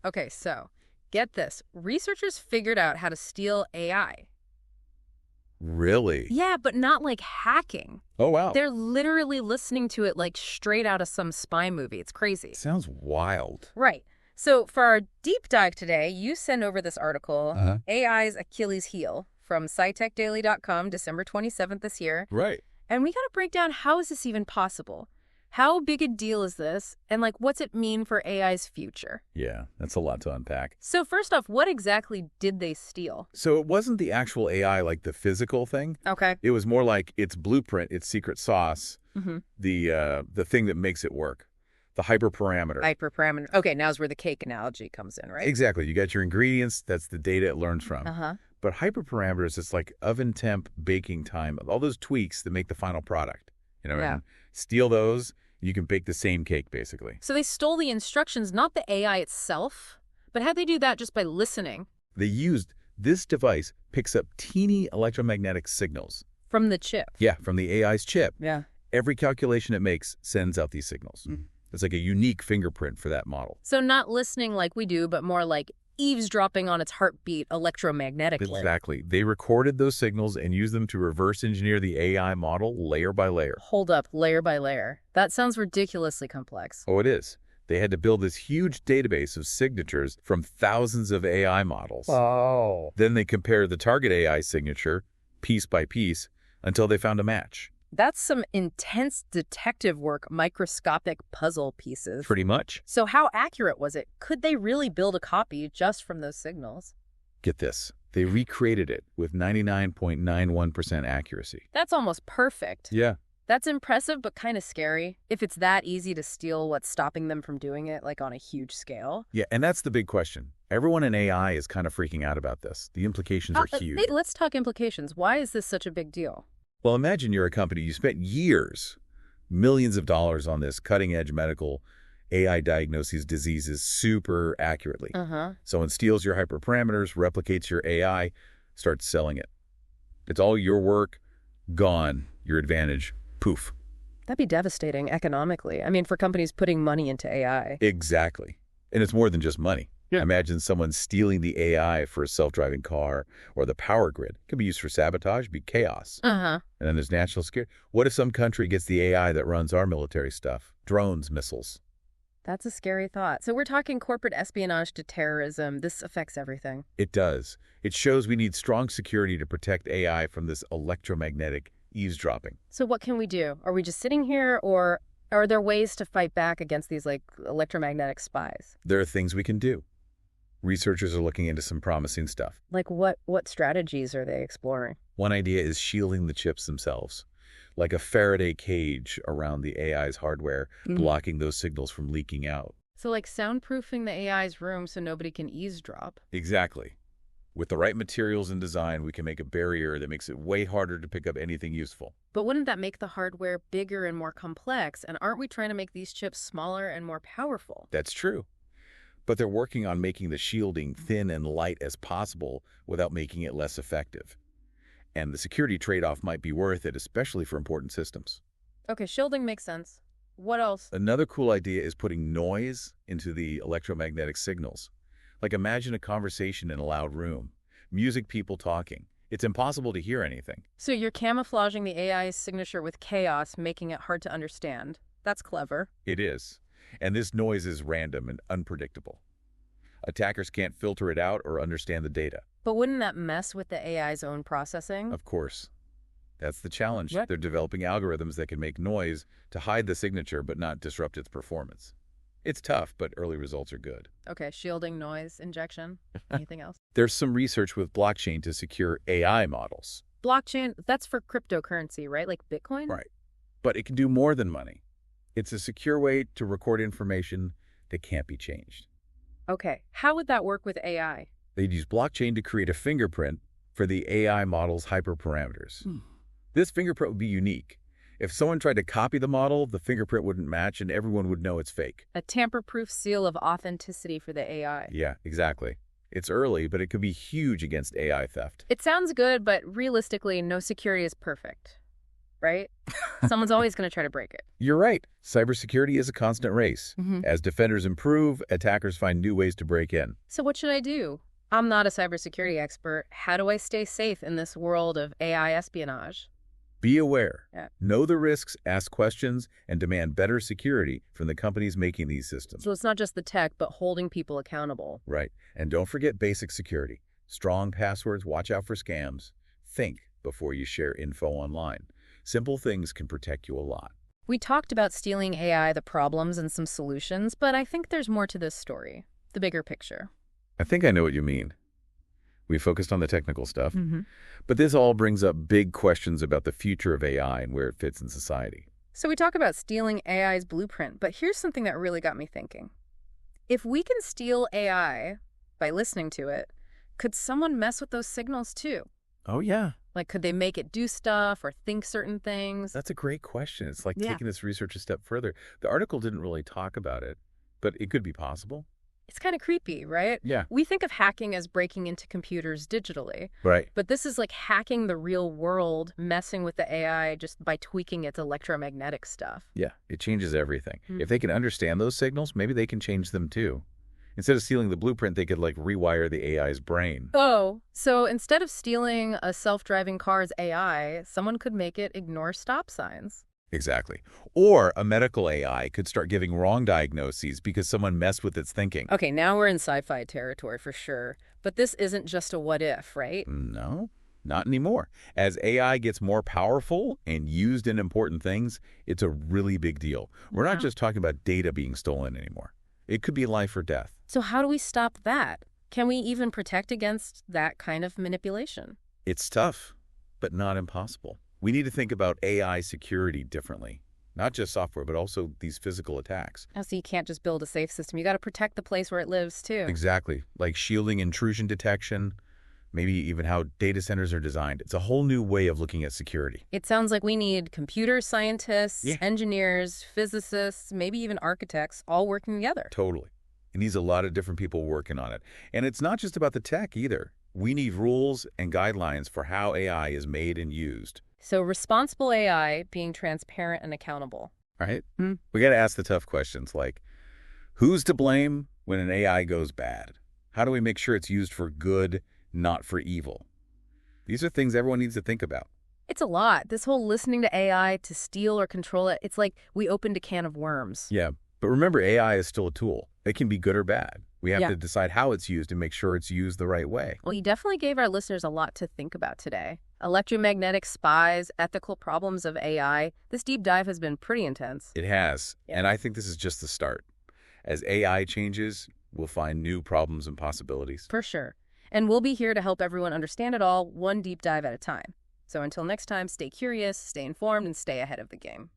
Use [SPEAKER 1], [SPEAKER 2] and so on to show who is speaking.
[SPEAKER 1] Okay, so get this. Researchers figured out how to steal AI.
[SPEAKER 2] Really?
[SPEAKER 1] Yeah, but not like hacking.
[SPEAKER 2] Oh, wow.
[SPEAKER 1] They're literally listening to it like straight out of some spy movie. It's crazy.
[SPEAKER 2] Sounds wild.
[SPEAKER 1] Right. So for our deep dive today, you send over this article,
[SPEAKER 2] Uh-huh.
[SPEAKER 1] AI's Achilles Heel, from SciTechDaily.com, December 27th this year.
[SPEAKER 2] Right.
[SPEAKER 1] And we got to break down, how is this even possible? How big a deal is this? And like, what's it mean for AI's future?
[SPEAKER 2] Yeah, that's a lot to unpack.
[SPEAKER 1] So first off, what exactly did they steal?
[SPEAKER 2] So it wasn't the actual AI like the physical thing.
[SPEAKER 1] Okay.
[SPEAKER 2] It was more like its blueprint, its secret sauce,
[SPEAKER 1] Mm-hmm.
[SPEAKER 2] the thing that makes it work, the hyperparameter.
[SPEAKER 1] Hyperparameter. Okay, now's where the cake analogy comes in, right?
[SPEAKER 2] Exactly. You got your ingredients. That's the data it learns from.
[SPEAKER 1] Uh-huh.
[SPEAKER 2] But hyperparameters, it's like oven temp, baking time, all those tweaks that make the final product.
[SPEAKER 1] Yeah.
[SPEAKER 2] And steal those, you can bake the same cake, basically.
[SPEAKER 1] So they stole the instructions, not the AI itself. But how'd they do that? Just by listening?
[SPEAKER 2] They used this device picks up teeny electromagnetic signals.
[SPEAKER 1] From the chip.
[SPEAKER 2] Yeah, from the AI's chip.
[SPEAKER 1] Yeah.
[SPEAKER 2] Every calculation it makes sends out these signals. It's like a unique fingerprint for that model.
[SPEAKER 1] So not listening like we do, but more like eavesdropping on its heartbeat electromagnetically.
[SPEAKER 2] Exactly. They recorded those signals and used them to reverse engineer the AI model layer by layer.
[SPEAKER 1] Hold up, layer by layer. That sounds ridiculously complex.
[SPEAKER 2] Oh, it is. They had to build this huge database of signatures from thousands of AI models.
[SPEAKER 1] Oh.
[SPEAKER 2] Then they compared the target AI signature, piece by piece, until they found a match.
[SPEAKER 1] That's some intense detective work, microscopic puzzle pieces.
[SPEAKER 2] Pretty much.
[SPEAKER 1] So how accurate was it? Could they really build a copy just from those signals?
[SPEAKER 2] Get this. They recreated it with 99.91% accuracy.
[SPEAKER 1] That's almost perfect.
[SPEAKER 2] Yeah.
[SPEAKER 1] That's impressive, but kind of scary. If it's that easy to steal, what's stopping them from doing it, like on a huge scale?
[SPEAKER 2] Yeah, and that's the big question. Everyone in AI is kind of freaking out about this. The implications are huge.
[SPEAKER 1] Let's talk implications. Why is this such a big deal?
[SPEAKER 2] Well, imagine you're a company. You spent years, millions of dollars on this cutting-edge medical AI diagnoses diseases super accurately.
[SPEAKER 1] Uh-huh.
[SPEAKER 2] Someone steals your hyperparameters, replicates your AI, starts selling it. It's all your work, gone, your advantage, poof.
[SPEAKER 1] That'd be devastating economically. I mean, for companies putting money into AI.
[SPEAKER 2] Exactly. And it's more than just money.
[SPEAKER 1] Yeah.
[SPEAKER 2] Imagine someone stealing the AI for a self-driving car or the power grid. It could be used for sabotage, be chaos.
[SPEAKER 1] Uh-huh.
[SPEAKER 2] And then there's national security. What if some country gets the AI that runs our military stuff? Drones, missiles.
[SPEAKER 1] That's a scary thought. So we're talking corporate espionage to terrorism. This affects everything.
[SPEAKER 2] It does. It shows we need strong security to protect AI from this electromagnetic eavesdropping.
[SPEAKER 1] So what can we do? Are we just sitting here, or are there ways to fight back against these like electromagnetic spies?
[SPEAKER 2] There are things we can do. Researchers are looking into some promising stuff.
[SPEAKER 1] Like what strategies are they exploring?
[SPEAKER 2] One idea is shielding the chips themselves, like a Faraday cage around the AI's hardware, blocking those signals from leaking out.
[SPEAKER 1] So like soundproofing the AI's room so nobody can eavesdrop.
[SPEAKER 2] Exactly. With the right materials and design, we can make a barrier that makes it way harder to pick up anything useful.
[SPEAKER 1] But wouldn't that make the hardware bigger and more complex? And aren't we trying to make these chips smaller and more powerful?
[SPEAKER 2] That's true. But they're working on making the shielding thin and light as possible without making it less effective. And the security trade-off might be worth it, especially for important systems.
[SPEAKER 1] Okay, shielding makes sense. What else?
[SPEAKER 2] Another cool idea is putting noise into the electromagnetic signals. Like imagine a conversation in a loud room, music, people talking. It's impossible to hear anything.
[SPEAKER 1] So you're camouflaging the AI's signature with chaos, making it hard to understand. That's clever.
[SPEAKER 2] It is. And this noise is random and unpredictable. Attackers can't filter it out or understand the data.
[SPEAKER 1] But wouldn't that mess with the AI's own processing?
[SPEAKER 2] Of course. That's the challenge.
[SPEAKER 1] What?
[SPEAKER 2] They're developing algorithms that can make noise to hide the signature but not disrupt its performance. It's tough, but early results are good.
[SPEAKER 1] Okay, shielding, noise, injection. Anything else?
[SPEAKER 2] There's some research with blockchain to secure AI models.
[SPEAKER 1] Blockchain, that's for cryptocurrency, right? Like Bitcoin?
[SPEAKER 2] Right. But it can do more than money. It's a secure way to record information that can't be changed.
[SPEAKER 1] Okay, how would that work with AI?
[SPEAKER 2] They'd use blockchain to create a fingerprint for the AI model's hyperparameters. This fingerprint would be unique. If someone tried to copy the model, the fingerprint wouldn't match and everyone would know it's fake.
[SPEAKER 1] A tamper-proof seal of authenticity for the AI.
[SPEAKER 2] Yeah, exactly. It's early, but it could be huge against AI theft.
[SPEAKER 1] It sounds good, but realistically, no security is perfect. right? Someone's always going to try to break it.
[SPEAKER 2] You're right. Cybersecurity is a constant race.
[SPEAKER 1] Mm-hmm.
[SPEAKER 2] As defenders improve, attackers find new ways to break in.
[SPEAKER 1] So what should I do? I'm not a cybersecurity expert. How do I stay safe in this world of AI espionage?
[SPEAKER 2] Be aware.
[SPEAKER 1] Yeah.
[SPEAKER 2] Know the risks, ask questions, and demand better security from the companies making these systems.
[SPEAKER 1] So it's not just the tech, but holding people accountable.
[SPEAKER 2] Right. And don't forget basic security. Strong passwords, watch out for scams. Think before you share info online. Simple things can protect you a lot.
[SPEAKER 1] We talked about stealing AI, the problems, and some solutions, but I think there's more to this story, the bigger picture.
[SPEAKER 2] I think I know what you mean. We focused on the technical stuff,
[SPEAKER 1] Mm-hmm.
[SPEAKER 2] but this all brings up big questions about the future of AI and where it fits in society.
[SPEAKER 1] So we talk about stealing AI's blueprint, but here's something that really got me thinking. If we can steal AI by listening to it, could someone mess with those signals too?
[SPEAKER 2] Oh, yeah.
[SPEAKER 1] Like, could they make it do stuff or think certain things?
[SPEAKER 2] That's a great question. It's like
[SPEAKER 1] Yeah.
[SPEAKER 2] taking this research a step further. The article didn't really talk about it, but it could be possible.
[SPEAKER 1] It's kind of creepy, right?
[SPEAKER 2] Yeah.
[SPEAKER 1] We think of hacking as breaking into computers digitally,
[SPEAKER 2] Right.
[SPEAKER 1] but this is like hacking the real world, messing with the AI just by tweaking its electromagnetic stuff.
[SPEAKER 2] Yeah, it changes everything.
[SPEAKER 1] Hmm.
[SPEAKER 2] If they can understand those signals, maybe they can change them too. Instead of stealing the blueprint, they could like rewire the AI's brain.
[SPEAKER 1] Oh, so instead of stealing a self-driving car's AI, someone could make it ignore stop signs.
[SPEAKER 2] Exactly. Or a medical AI could start giving wrong diagnoses because someone messed with its thinking.
[SPEAKER 1] Okay, now we're in sci-fi territory for sure. But this isn't just a what if, right?
[SPEAKER 2] No, not anymore. As AI gets more powerful and used in important things, it's a really big deal. We're not
[SPEAKER 1] Wow.
[SPEAKER 2] just talking about data being stolen anymore. It could be life or death.
[SPEAKER 1] So how do we stop that? Can we even protect against that kind of manipulation?
[SPEAKER 2] It's tough, but not impossible. We need to think about AI security differently. Not just software, but also these physical attacks.
[SPEAKER 1] Oh, so you can't just build a safe system. You got to protect the place where it lives, too.
[SPEAKER 2] Exactly. Like shielding intrusion detection, maybe even how data centers are designed. It's a whole new way of looking at security.
[SPEAKER 1] It sounds like we need computer scientists,
[SPEAKER 2] Yeah.
[SPEAKER 1] engineers, physicists, maybe even architects all working together.
[SPEAKER 2] Totally. It needs a lot of different people working on it. And it's not just about the tech either. We need rules and guidelines for how AI is made and used.
[SPEAKER 1] So responsible AI being transparent and accountable.
[SPEAKER 2] Right? We got to ask the tough questions like, who's to blame when an AI goes bad? How do we make sure it's used for good, not for evil? These are things everyone needs to think about.
[SPEAKER 1] It's a lot. This whole listening to AI to steal or control it, it's like we opened a can of worms.
[SPEAKER 2] Yeah, but remember, AI is still a tool. It can be good or bad. We have
[SPEAKER 1] Yeah.
[SPEAKER 2] to decide how it's used and make sure it's used the right way.
[SPEAKER 1] Well, you definitely gave our listeners a lot to think about today. Electromagnetic spies, ethical problems of AI. This deep dive has been pretty intense.
[SPEAKER 2] It has,
[SPEAKER 1] Yeah.
[SPEAKER 2] and I think this is just the start. As AI changes, we'll find new problems and possibilities.
[SPEAKER 1] For sure. And we'll be here to help everyone understand it all, one deep dive at a time. So until next time, stay curious, stay informed, and stay ahead of the game.